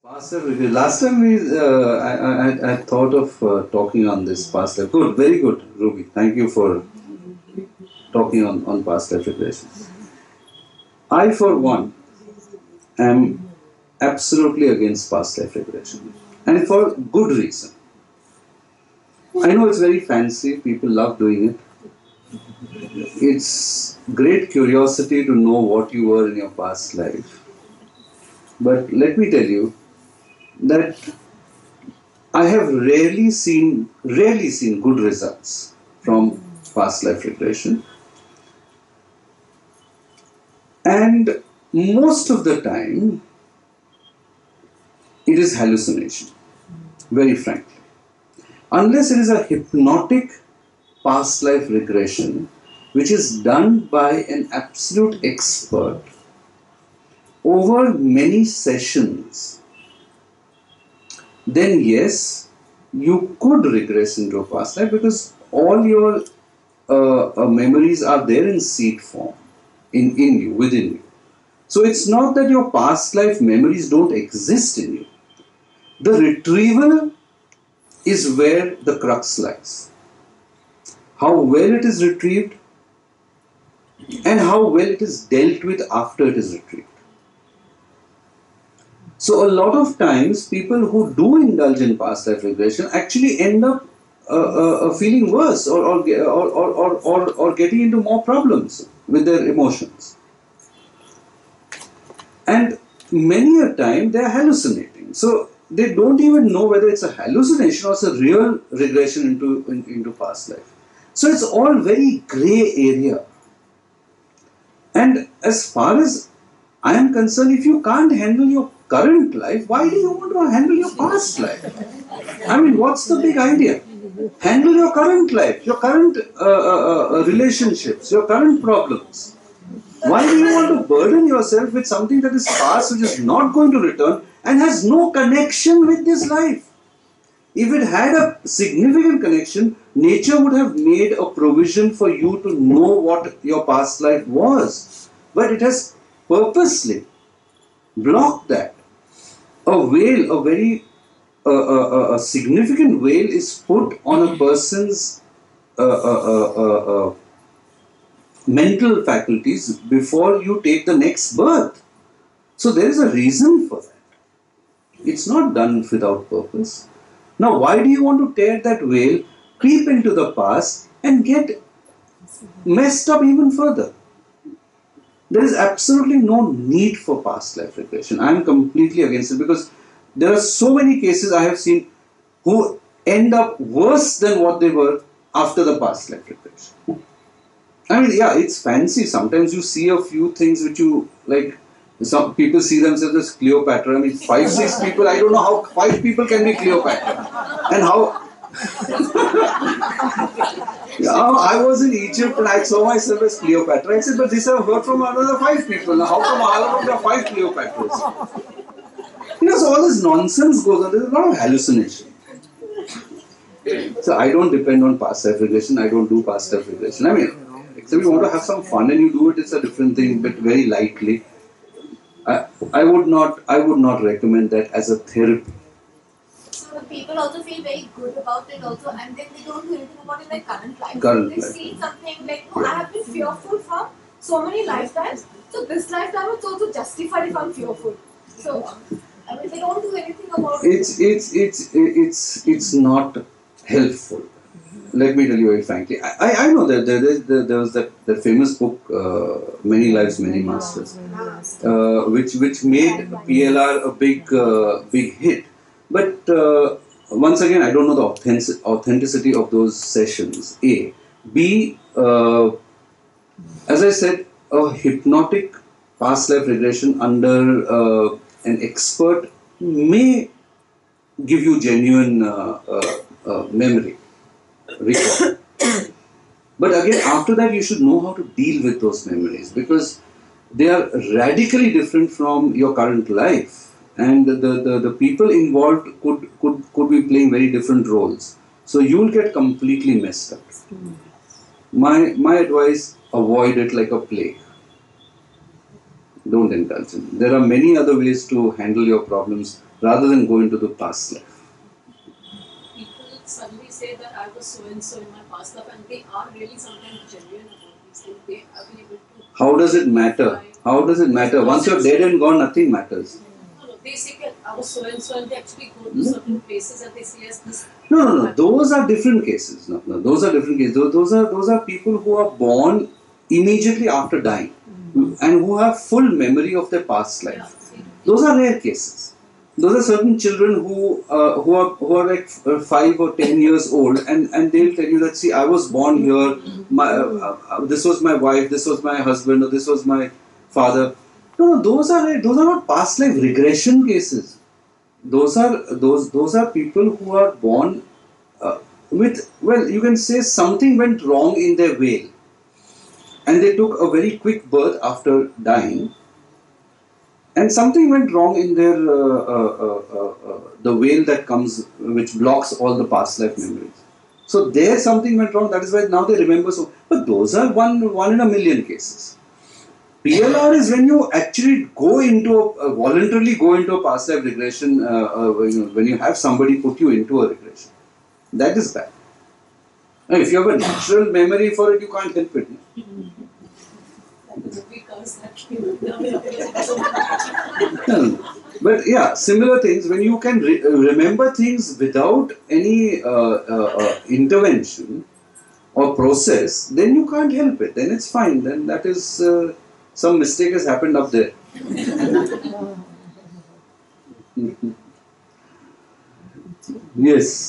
Past life regret. Last time I thought of talking on this past life. Good, very good, Ruby. Thank you for talking on past life regression. I, for one, am absolutely against past life regression. And for good reason. I know it's very fancy, people love doing it. It's great curiosity to know what you were in your past life. But let me tell you that I have rarely seen good results from past life regression. And most of the time, it is hallucination, very frankly. Unless it is a hypnotic past life regression, which is done by an absolute expert over many sessions, then yes, you could regress into a past life because all your memories are there in seed form, in you, within you. So it's not that your past life memories don't exist in you. The retrieval is where the crux lies. How well it is retrieved and how well it is dealt with after it is retrieved. So a lot of times people who do indulge in past life regression actually end up feeling worse or getting into more problems with their emotions. And many a time they are hallucinating. So they don't even know whether it's a hallucination or it's a real regression into past life. So it's all very grey area. And as far as I am concerned, if you can't handle your current life, why do you want to handle your past life? I mean, what's the big idea? Handle your current life, your current relationships, your current problems. Why do you want to burden yourself with something that is past, which is not going to return and has no connection with this life? If it had a significant connection, nature would have made a provision for you to know what your past life was. But it has purposely blocked that. A veil, a very a significant veil is put on a person's mental faculties before you take the next birth. So there is a reason for that. It's not done without purpose. Now, why do you want to tear that veil, creep into the past and get messed up even further? There is absolutely no need for past life regression. I am completely against it because there are so many cases I have seen who end up worse than what they were after the past life regression. I mean, yeah, it's fancy. Sometimes you see a few things which you like. Some people see themselves as Cleopatra. I mean, 5-6 people. I don't know how 5 people can be Cleopatra, and how. Yeah, I was in Egypt and I saw myself as Cleopatra. I said, but this I've heard from another 5 people. Now, how come all of them are 5 Cleopatras? So all this nonsense goes on. There's a lot of hallucination. So I don't depend on past life regression. I don't do past life regression. I mean, except you want to have some fun and you do it, it's a different thing, but very lightly. I would not recommend that as a therapy. So people also feel very good about it also, and then they don't do anything about it like current life. They Current see something like, oh, I have been fearful from so many lifetimes, so this lifetime is also justified if I'm fearful. So I mean, they don't do anything about it. It's not helpful. Let me tell you very frankly. I know that there was that famous book, Many Lives, Many Masters, which made PLR a big hit. But once again, I don't know the authenticity of those sessions. A. B. As I said, a hypnotic past life regression under an expert may give you genuine memory. Recall. But again, after that, you should know how to deal with those memories because they are radically different from your current life, and the people involved could be playing very different roles. So you'll get completely messed up. My advice: avoid it like a plague. Don't indulge in. There are many other ways to handle your problems rather than go into the past life. People suddenly say that I was so and so in my past life, and they are really sometimes genuine about these things. They have been able to. How does it matter? How does it matter? Once you're dead and gone, nothing matters. No, they say that I was so and so, and they actually go to certain places and they say yes, this. No. Those are different cases. No. Those are different cases. Those are people who are born immediately after dying and who have full memory of their past life. Yeah, Those are rare cases. Those are certain children who are like 5 or 10 years old, and they'll tell you that, see, I was born here. This was my wife. This was my husband. Or this was my father. No, those are not past life regression cases. Those are people who are born with, well, you can say something went wrong in their veil, and they took a very quick birth after dying. And something went wrong in their the veil that comes, which blocks all the past life memories. So there something went wrong. That is why now they remember so. But those are one in a million cases. PLR is when you actually go into voluntarily go into a past life regression. When you have somebody put you into a regression, that is bad. Now, if you have a natural memory for it, you can't help it. But yeah, similar things, when you can remember things without any intervention or process, then you can't help it. Then it's fine. Then that is some mistake has happened up there. Yes.